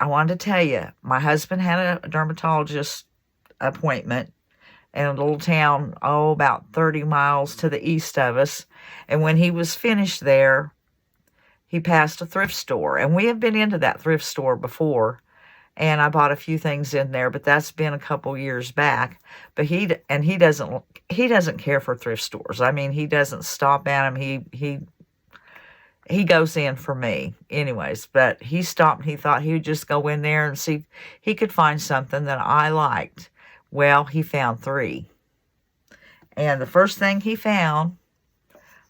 I wanted to tell you, my husband had a dermatologist appointment in a little town, about 30 miles to the east of us. And when he was finished there, he passed a thrift store. And we have been into that thrift store before. And I bought a few things in there, but that's been a couple years back. But he doesn't care for thrift stores. I mean, he doesn't stop at them. He goes in for me anyways, but he stopped and he thought he would just go in there and see if he could find something that I liked. Well, he found 3. And the first thing he found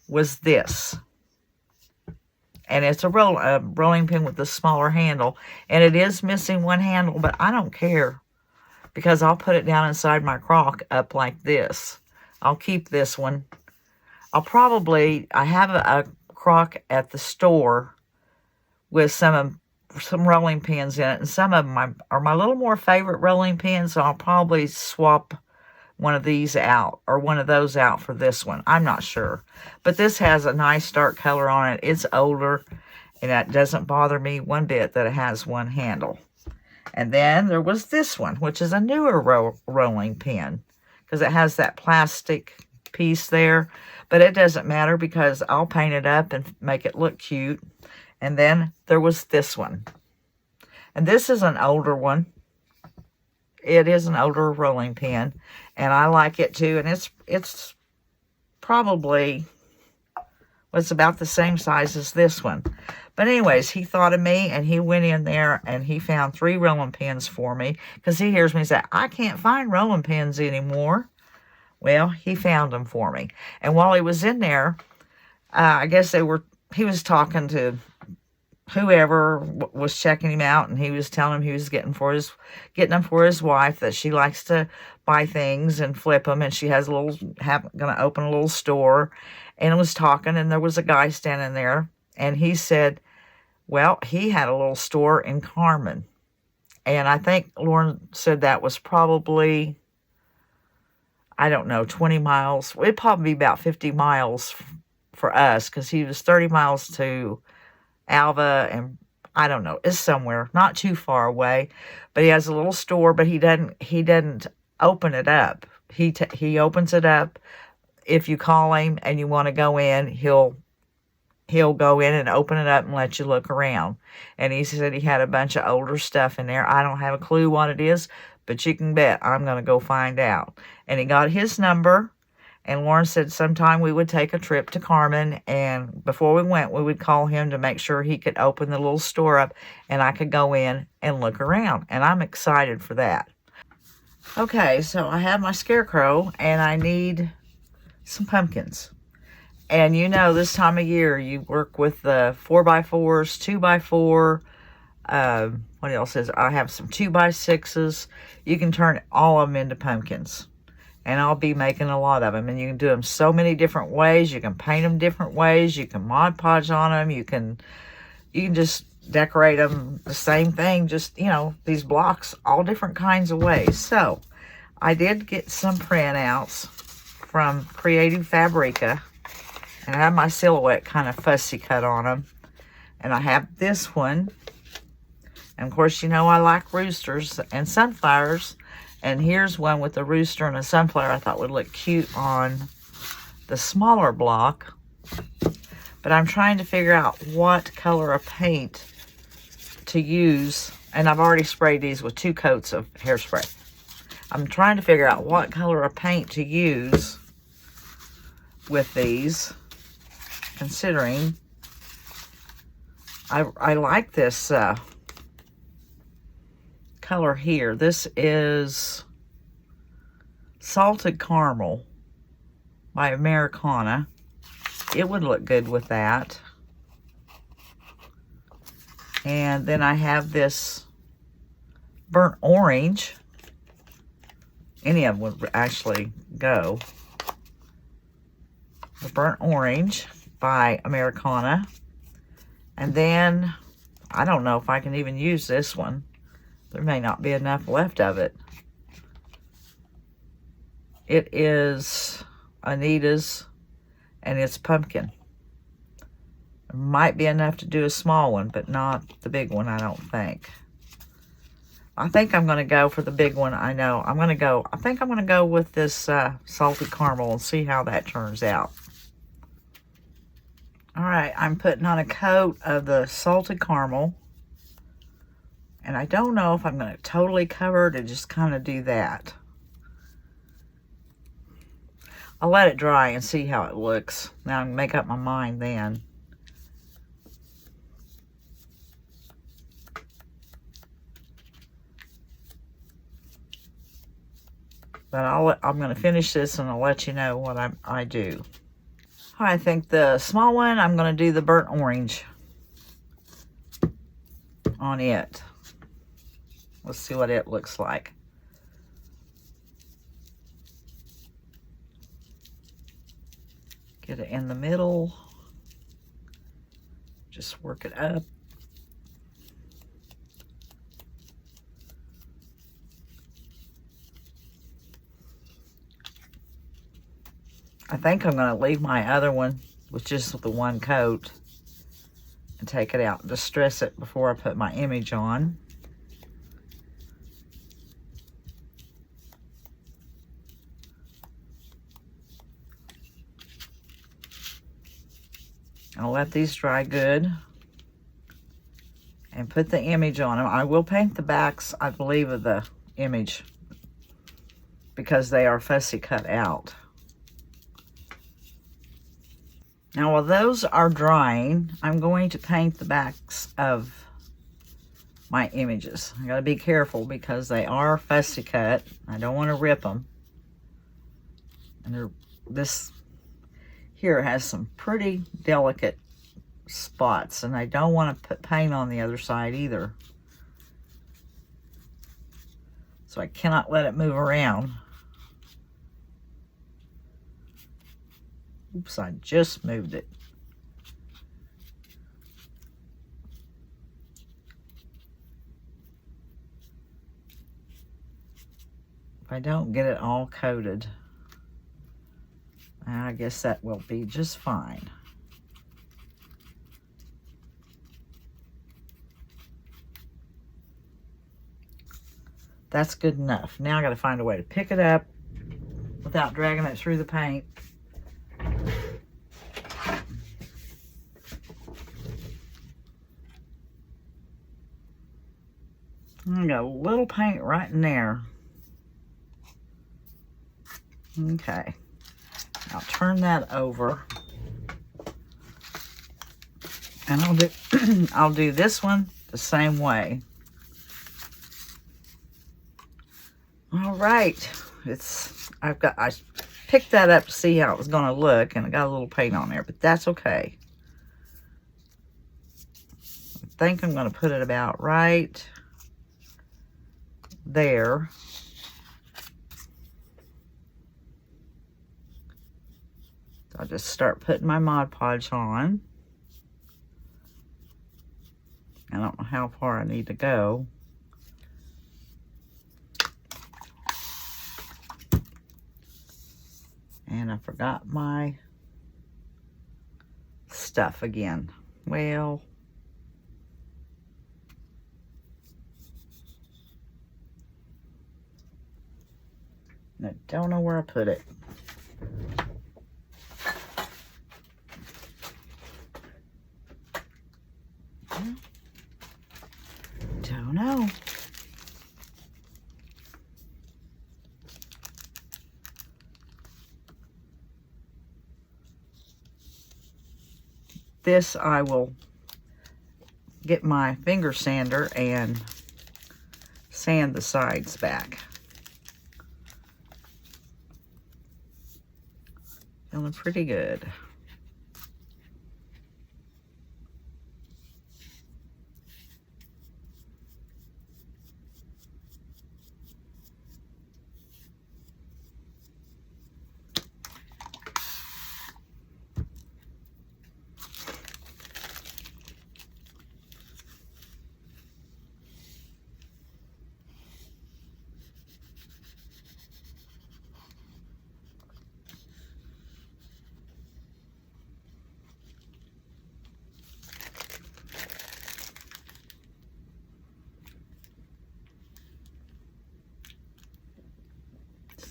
was this. And it's a rolling pin with a smaller handle. And it is missing one handle, but I don't care, because I'll put it down inside my crock up like this. I'll keep this one. I have a crock at the store with some rolling pins in it, and some of them are my little more favorite rolling pins, so I'll probably swap one of these out or one of those out for this one. I'm not sure, but this has a nice dark color on it. It's older, and that doesn't bother me one bit that it has one handle. And then there was this one, which is a newer rolling pin, because it has that plastic piece there, but it doesn't matter because I'll paint it up and make it look cute. And then there was this one, and this is an older one. It is an older rolling pin, and I like it too. And it's probably, it's about the same size as this one. But anyways, he thought of me, and he went in there and he found 3 rolling pins for me, because he hears me say, I can't find rolling pins anymore. Well, he found them for me. And while he was in there, I guess he was talking to whoever was checking him out, and he was telling him he was getting them for his wife, that she likes to buy things and flip them, and she has gonna open a little store. And was talking, and there was a guy standing there, and he said, well, he had a little store in Carmen. And I think Lauren said that was probably, I don't know, 20 miles. It'd probably be about 50 miles for us, because he was 30 miles to Alva, and I don't know, it's somewhere not too far away. But he has a little store, but he doesn't open it up. He opens it up. If you call him and you want to go in, he'll go in and open it up and let you look around. And he said he had a bunch of older stuff in there. I don't have a clue what it is, but you can bet I'm going to go find out. And he got his number, and Lauren said sometime we would take a trip to Carmen, and before we went, we would call him to make sure he could open the little store up, and I could go in and look around. And I'm excited for that. Okay, so I have my scarecrow, and I need some pumpkins. And you know, this time of year, you work with the 4x4s, 2x4, what else is, I have some 2x6s. You can turn all of them into pumpkins. And I'll be making a lot of them. And you can do them so many different ways. You can paint them different ways. You can Mod Podge on them. You can just decorate them the same thing. Just, you know, these blocks, all different kinds of ways. So, I did get some printouts from Creative Fabrica. And I have my silhouette kind of fussy cut on them. And I have this one. And of course, you know, I like roosters and sunflowers. And here's one with a rooster and a sunflower I thought would look cute on the smaller block. But I'm trying to figure out what color of paint to use. And I've already sprayed these with 2 coats of hairspray. I'm trying to figure out what color of paint to use with these, considering I like this color here. This is Salted Caramel by Americana. It would look good with that. And then I have this Burnt Orange. Any of them would actually go. The Burnt Orange by Americana. And then, I don't know if I can even use this one. There may not be enough left of it. It is Anita's, and it's pumpkin. It might be enough to do a small one, but not the big one, I don't think. I think I'm going to go for the big one. I know. I think I'm going to go with this salted caramel and see how that turns out. All right, I'm putting on a coat of the salted caramel. And I don't know if I'm going to totally cover it or just kind of do that. I'll let it dry and see how it looks. Now I can make up my mind then. But I'm going to finish this and I'll let you know what I do. I think the small one, I'm going to do the burnt orange on it. Let's see what it looks like. Get it in the middle. Just work it up. I think I'm going to leave my other one with just the one coat and take it out and distress it before I put my image on. I'll let these dry good and put the image on them. I will paint the backs, I believe, of the image because they are fussy cut out. Now, while those are drying, I'm going to paint the backs of my images. I gotta be careful because they are fussy cut. I don't want to rip them. And this here has some pretty delicate spots, and I don't want to put paint on the other side either. So I cannot let it move around. Oops, I just moved it. If I don't get it all coated, I guess that will be just fine. That's good enough. Now I got to find a way to pick it up without dragging it through the paint. I got a little paint right in there. Okay. I'll turn that over. And I'll do this one the same way. All right. I picked that up to see how it was going to look, and I got a little paint on there, but that's okay. I think I'm going to put it about right there. So I'll just start putting my Mod Podge on. I don't know how far I need to go. And I forgot my stuff again. Well, I don't know where I put it. Don't know. This I will get my finger sander and sand the sides back. Feeling pretty good.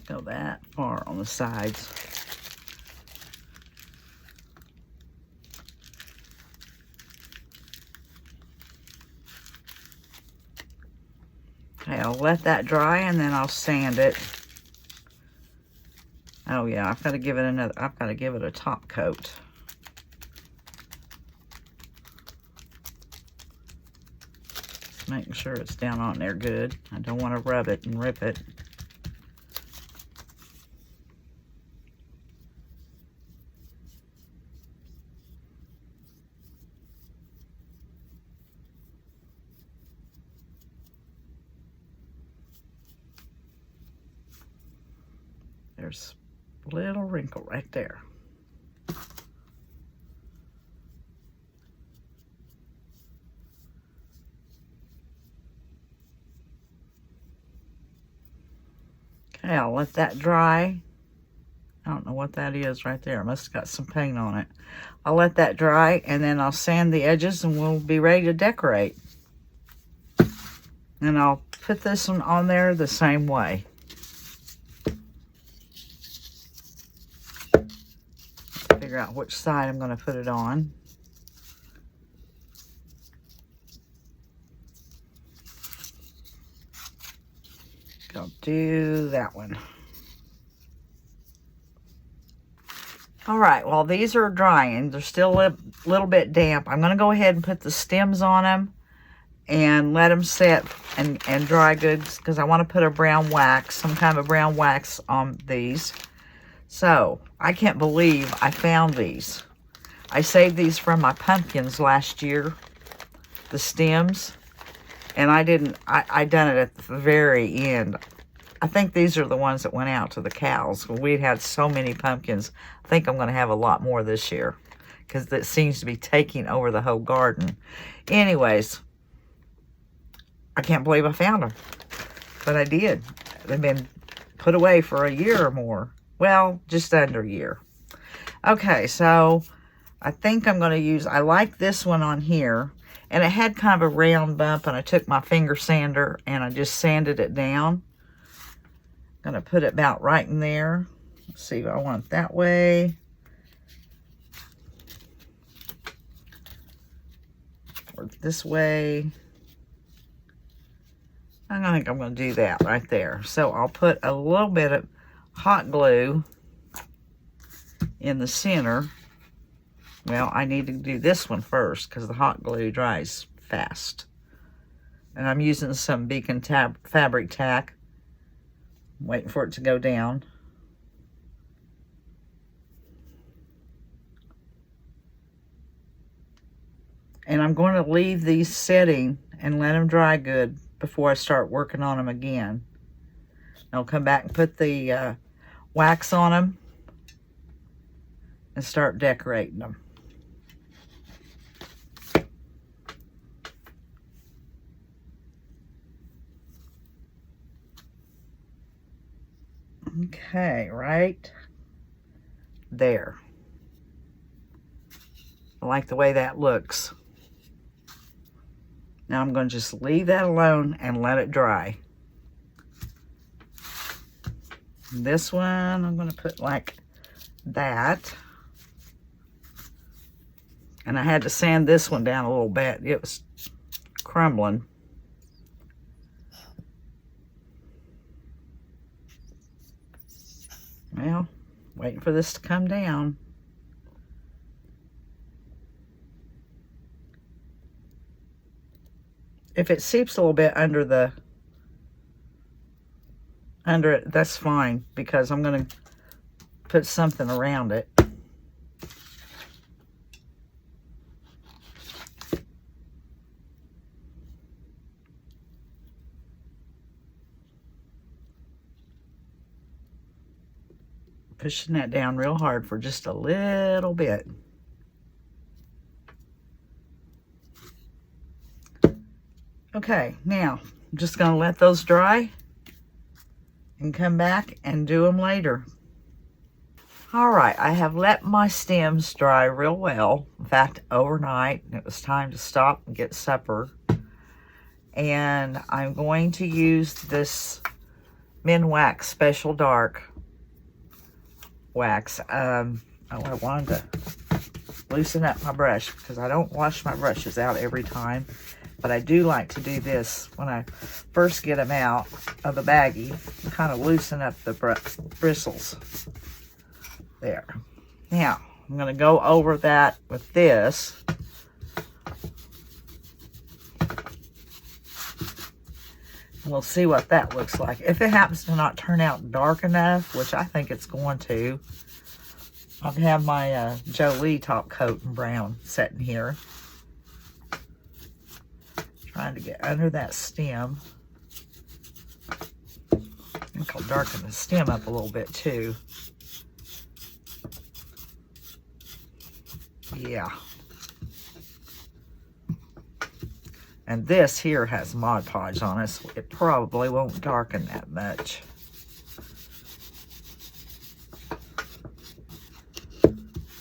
Go that far on the sides. Okay, I'll let that dry and then I'll sand it. Oh yeah, I've got to give it a top coat. Just making sure it's down on there good. I don't want to rub it and rip it. There's a little wrinkle right there. Okay, I'll let that dry. I don't know what that is right there. I must have got some paint on it. I'll let that dry and then I'll sand the edges and we'll be ready to decorate. And I'll put this one on there the same way. Figure out which side I'm going to put it on. I'll do that one. All right, while these are drying, they're still a little bit damp. I'm going to go ahead and put the stems on them and let them set and dry good because I want to put a brown wax, some kind of a brown wax on these. So, I can't believe I found these. I saved these from my pumpkins last year, the stems, and I done it at the very end. I think these are the ones that went out to the cows. We'd had so many pumpkins. I think I'm going to have a lot more this year because it seems to be taking over the whole garden. Anyways, I can't believe I found them, but I did. They've been put away for a year or more. Well, just under a year. Okay, so I think I'm going to use, I like this one on here. And it had kind of a round bump, and I took my finger sander and I just sanded it down. I'm going to put it about right in there. Let's see if I want it that way. Or this way. I think I'm going to do that right there. So I'll put a little bit of hot glue in the center. Well, I need to do this one first because the hot glue dries fast. And I'm using some Beacon fabric tack. Waiting for it to go down. And I'm going to leave these setting and let them dry good before I start working on them again. I'll come back and put the wax on them and start decorating them. Okay, right there. I like the way that looks. Now I'm going to just leave that alone and let it dry. This one I'm going to put like that. And I had to sand this one down a little bit. It was crumbling. Well, waiting for this to come down. If it seeps a little bit under it, that's fine because I'm going to put something around it. Pushing that down real hard for just a little bit. Okay, now I'm just going to let those dry and come back and do them later. All right, I have let my stems dry real well. In fact, overnight. It was time to stop and get supper. And I'm going to use this Minwax Special Dark wax. I wanted to loosen up my brush because I don't wash my brushes out every time, but I do like to do this when I first get them out of the baggie, kind of loosen up the bristles there. Now I'm going to go over that with this. We'll see what that looks like. If it happens to not turn out dark enough, which I think it's going to, I'll have my Jolie top coat in brown sitting here. Trying to get under that stem. I think I'll darken the stem up a little bit too. Yeah. And this here has Mod Podge on it, so it probably won't darken that much.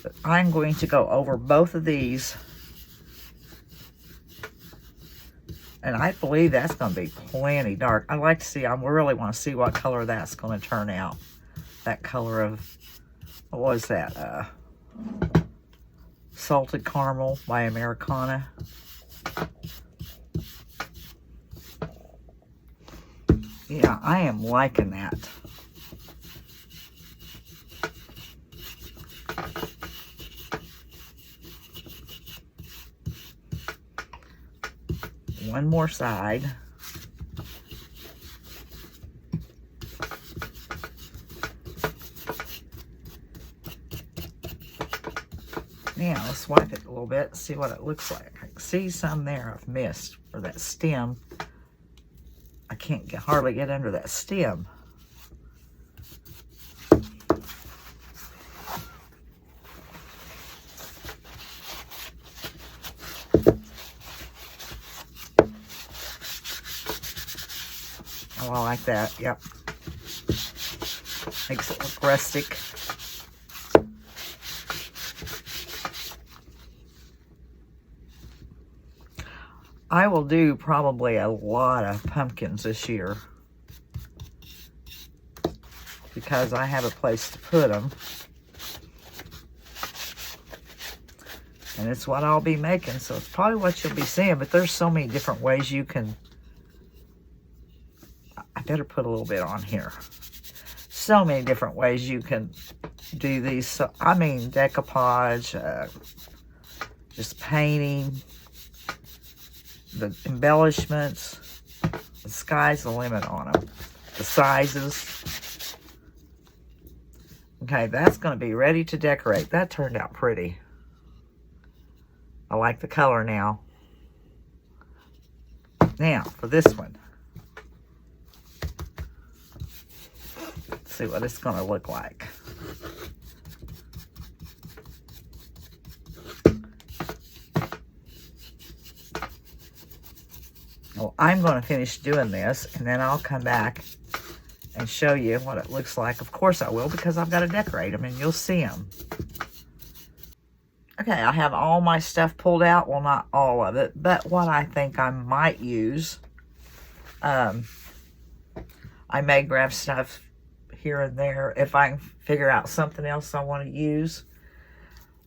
But I'm going to go over both of these. And I believe that's going to be plenty dark. I like to see, I really want to see what color that's going to turn out. That color of, what was that? Salted Caramel by Americana. Yeah, I am liking that. One more side. Now let's wipe it a little bit, see what it looks like. I can see some there I've missed, or that stem. I can't hardly get under that stem. Oh, I like that. Yep. Makes it look rustic. I will do probably a lot of pumpkins this year because I have a place to put them. And it's what I'll be making, so it's probably what you'll be seeing, but there's so many different ways you can... I better put a little bit on here. So many different ways you can do these. So, I mean, decoupage, just painting, the embellishments. The sky's the limit on them. The sizes. Okay, that's going to be ready to decorate. That turned out pretty. I like the color now. Now, for this one. Let's see what it's going to look like. Well, I'm going to finish doing this, and then I'll come back and show you what it looks like. Of course I will, because I've got to decorate them, and you'll see them. Okay, I have all my stuff pulled out. Well, not all of it, but what I think I might use. I may grab stuff here and there if I can figure out something else I want to use.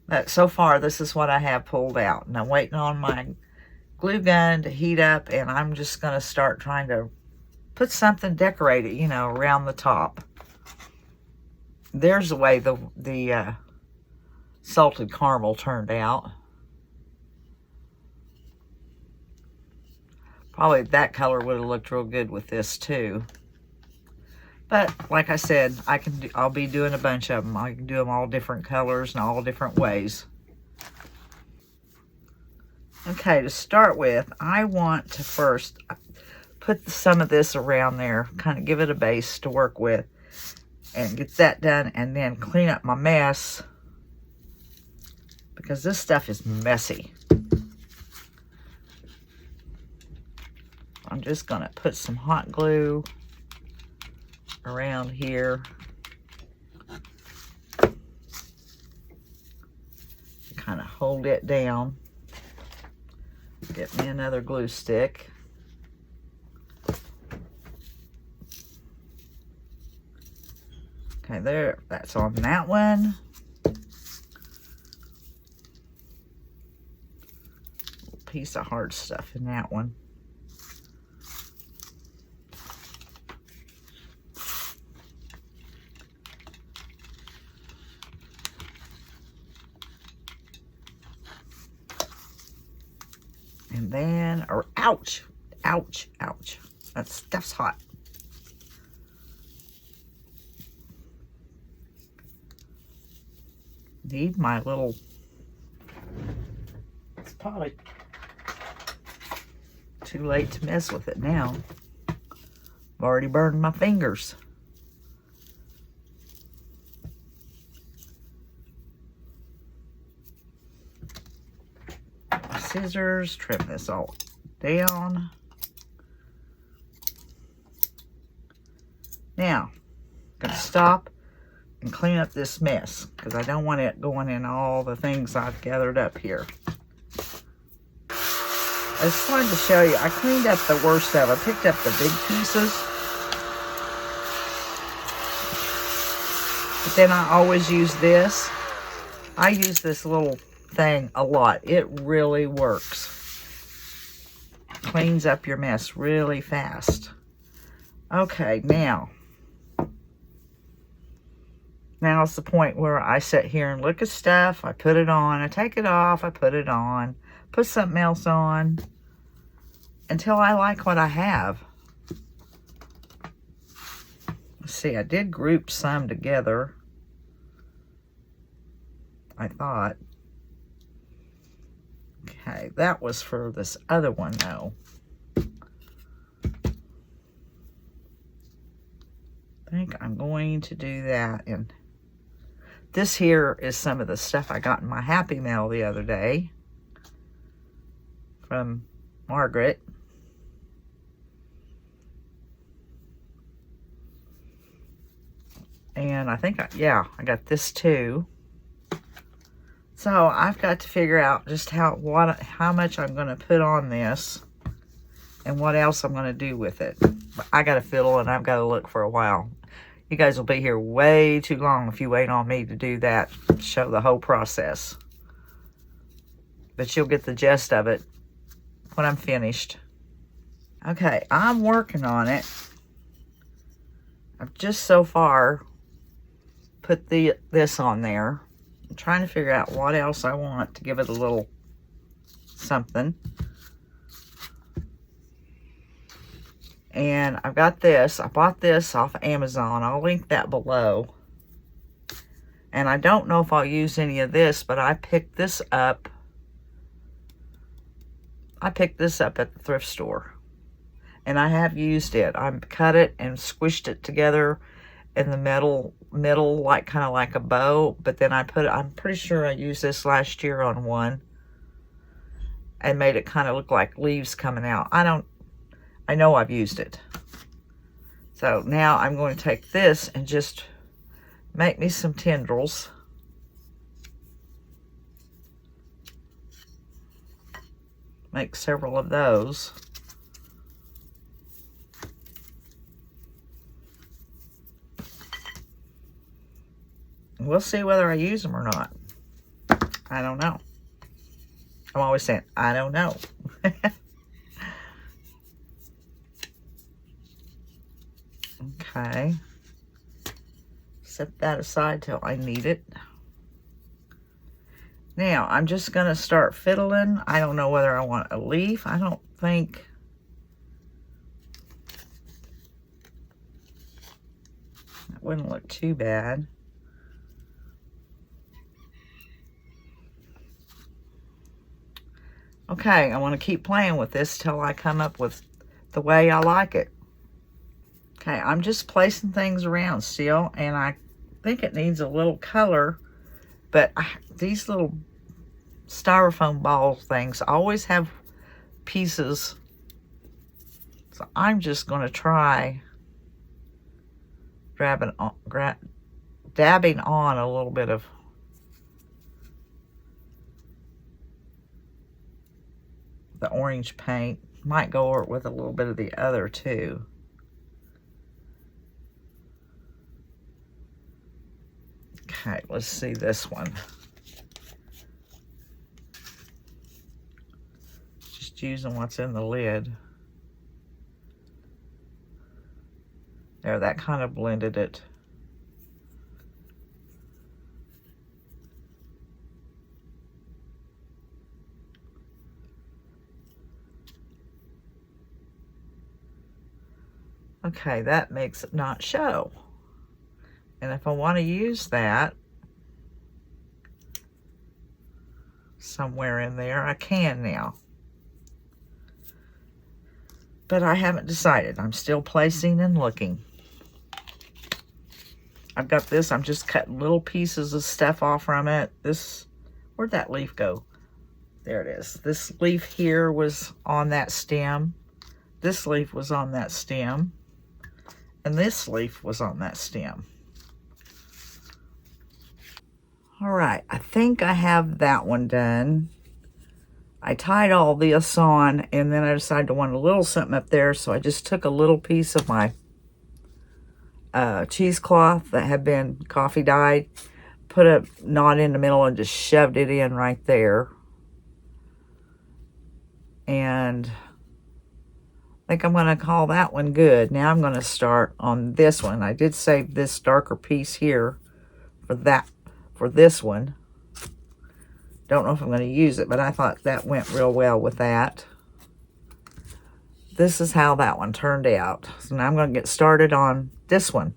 But so far, this is what I have pulled out. And I'm waiting on my glue gun to heat up, and I'm just going to start trying to put something decorated, you know, around the top. There's the way the salted caramel turned out. Probably that color would have looked real good with this too. But like I said, I'll be doing a bunch of them. I can do them all different colors and all different ways. Okay, to start with, I want to first put some of this around there, kind of give it a base to work with, and get that done, and then clean up my mess, because this stuff is messy. I'm just going to put some hot glue around here. Kind of hold it down. Get me another glue stick. Okay, there, that's on that one. Piece of hard stuff in that one. And then, or ouch, ouch, ouch. That stuff's hot. Need my little, it's probably too late to mess with it now. I've already burned my fingers. Scissors, trim this all down. Now, I'm gonna stop and clean up this mess because I don't want it going in all the things I've gathered up here. I just wanted to show you, I cleaned up the worst of it. I picked up the big pieces. But then I always use this. I use this little thing a lot. It really works. Cleans up your mess really fast. Okay, now's the point where I sit here and look at stuff. I put it on, I take it off, I put it on, put something else on until I like what I have. Let's see, I did group some together, I thought. Okay, that was for this other one though. I think I'm going to do that. And this here is some of the stuff I got in my Happy Mail the other day from Margaret. And I think, I got this too. So I've got to figure out just how much I'm going to put on this and what else I'm going to do with it. But I got to fiddle and I've got to look for a while. You guys will be here way too long if you wait on me to do that, show the whole process. But you'll get the gist of it when I'm finished. Okay, I'm working on it. I've just so far put this on there. I'm trying to figure out what else I want to give it a little something. And I've got this. I bought this off Amazon. I'll link that below. And I don't know if I'll use any of this, but I picked this up. I picked this up at the thrift store. And I have used it. I cut it and squished it together in the middle, like kind of like a bow. But then I'm pretty sure I used this last year on one. And made it kind of look like leaves coming out. I know I've used it. So now I'm going to take this and just make me some tendrils. Make several of those. We'll see whether I use them or not. I don't know. I'm always saying, I don't know. Okay. Set that aside till I need it. Now, I'm just going to start fiddling. I don't know whether I want a leaf. I don't think... That wouldn't look too bad. Okay, I want to keep playing with this till I come up with the way I like it. Okay, I'm just placing things around still, and I think it needs a little color, but these little styrofoam ball things always have pieces, so I'm just going to try dabbing on a little bit of the orange paint. Might go over it with a little bit of the other too. Okay, let's see this one. Just using what's in the lid. There, that kind of blended it. Okay, that makes it not show. And if I want to use that somewhere in there, I can now. But I haven't decided. I'm still placing and looking. I've got this. I'm just cutting little pieces of stuff off from it. This, where'd that leaf go? There it is. This leaf here was on that stem. This leaf was on that stem. And this leaf was on that stem. All right, I think I have that one done. I tied all this on, and then I decided to want a little something up there, so I just took a little piece of my cheesecloth that had been coffee dyed, put a knot in the middle, and just shoved it in right there. And I think I'm going to call that one good. Now I'm going to start on this one. I did save this darker piece here for this one. Don't know if I'm going to use it, but I thought that went real well with that. This is how that one turned out. So now I'm going to get started on this one.